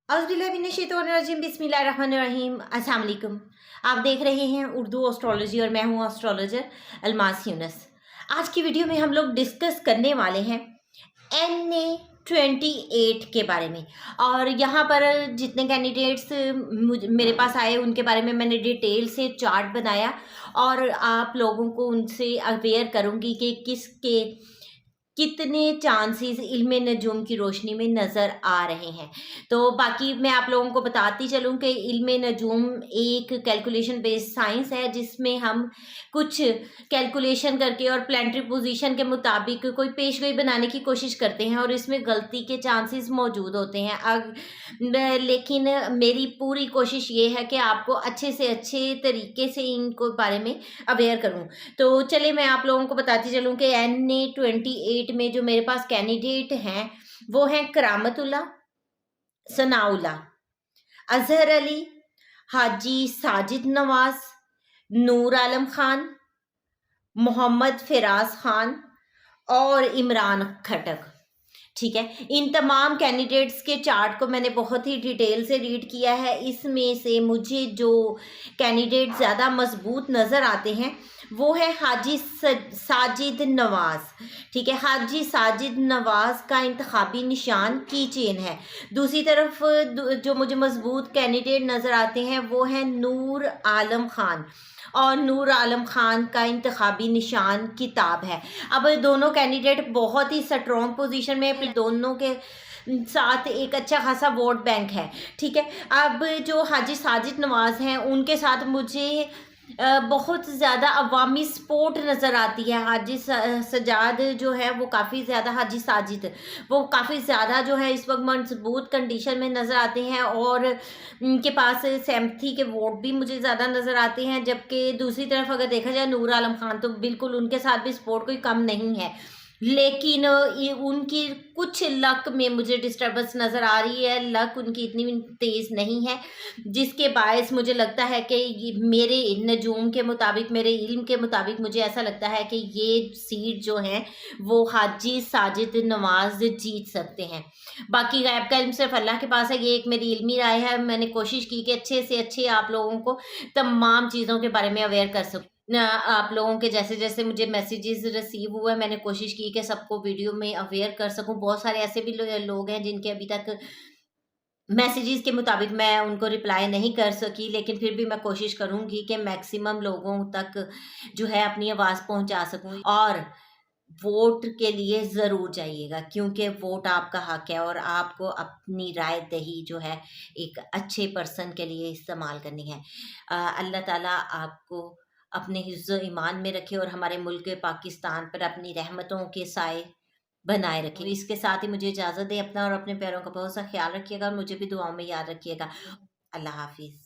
औज़ुबिल्लाहिमिनश्शैतानिर्रजीम बिस्मिल्लाहिर्रहमानिर्रहीम। अस्सलाम वालेकुम। आप देख रहे हैं उर्दू एस्ट्रोलॉजी और मैं हूँ एस्ट्रोलॉजर अल्मास यूनुस। आज की वीडियो में हम लोग डिस्कस करने वाले हैं NA28 के बारे में। और यहाँ पर जितने कैंडिडेट्स मेरे पास आए उनके बारे में मैंने डिटेल से चार्ट बनाया और आप लोगों को उनसे अवेयर करूँगी कि किसके कितने चांसेस इल्म नजूम की रोशनी में नज़र आ रहे हैं। तो बाकी मैं आप लोगों को बताती चलूँ कि इल्म नजूम एक कैलकुलेशन बेस्ड साइंस है जिसमें हम कुछ कैलकुलेशन करके और प्लानिटरी पोजीशन के मुताबिक कोई पेशगोई बनाने की कोशिश करते हैं और इसमें गलती के चांसेस मौजूद होते हैं। लेकिन मेरी पूरी कोशिश ये है कि आपको अच्छे से अच्छे तरीके से इनको बारे में अवेयर करूँ। तो चलिए मैं आप लोगों को बताती चलूँ कि NA28 में जो मेरे पास कैंडिडेट हैं वो हैं करामतुल्ला, सनाउल्ला, अजहर अली, हाजी साजिद नवाज, नूर आलम खान, मोहम्मद फिराज खान और इमरान खटक। ठीक है, इन तमाम कैंडिडेट्स के चार्ट को मैंने बहुत ही डिटेल से रीड किया है। इसमें से मुझे जो कैंडिडेट ज़्यादा मजबूत नज़र आते हैं वो है हाजी साजिद नवाज़। ठीक है, हाजी साजिद नवाज़ का इंतखाबी निशान की चेन है। दूसरी तरफ जो मुझे मजबूत कैंडिडेट नज़र आते हैं वो है नूर आलम खान और नूर आलम खान का इंतखाबी निशान किताब है। अब दोनों कैंडिडेट बहुत ही स्ट्रॉन्ग पोजीशन में, फिर दोनों के साथ एक अच्छा खासा वोट बैंक है। ठीक है, अब जो हाजी साजिद नवाज़ हैं उनके साथ मुझे बहुत ज़्यादा अवामी सपोर्ट नज़र आती है। हाजी सजाद जो है वो काफ़ी ज़्यादा, हाजी साजिद वो काफ़ी ज़्यादा जो है इस वक्त मजबूत कंडीशन में नज़र आते हैं और उनके पास सैम्पथी के वोट भी मुझे ज़्यादा नज़र आते हैं। जबकि दूसरी तरफ अगर देखा जाए नूर आलम खान तो बिल्कुल उनके साथ भी सपोर्ट कोई कम नहीं है, लेकिन ये उनकी कुछ लक में मुझे डिस्टर्बेंस नज़र आ रही है। लक उनकी इतनी तेज़ नहीं है जिसके बायस मुझे लगता है कि मेरे नजूम के मुताबिक, मेरे इल्म के मुताबिक मुझे ऐसा लगता है कि ये सीट जो है वो हाजी साजिद नवाज़ जीत सकते हैं। बाकी गैब का इल्म सिर्फ अल्लाह के पास है, ये एक मेरी इल्मी राय है। मैंने कोशिश की कि अच्छे से अच्छे आप लोगों को तमाम चीज़ों के बारे में अवेयर कर सकूँ। आप लोगों के जैसे जैसे मुझे मैसेजेस रिसीव हुए मैंने कोशिश की कि सबको वीडियो में अवेयर कर सकूं। बहुत सारे ऐसे भी लोग हैं जिनके अभी तक मैसेजेस के मुताबिक मैं उनको रिप्लाई नहीं कर सकी, लेकिन फिर भी मैं कोशिश करूंगी कि मैक्सिमम लोगों तक जो है अपनी आवाज़ पहुंचा सकूं। और वोट के लिए ज़रूर जाइएगा क्योंकि वोट आपका हक है और आपको अपनी राय दही जो है एक अच्छे पर्सन के लिए इस्तेमाल करनी है। अल्लाह ताला आपको अपने हिफ्ज़ ईमान में रखे और हमारे मुल्क पाकिस्तान पर अपनी रहमतों के साए बनाए रखे। इसके साथ ही मुझे इजाज़त दें। अपना और अपने प्यारों का बहुत सा ख्याल रखिएगा और मुझे भी दुआओं में याद रखिएगा। अल्लाह हाफिज़।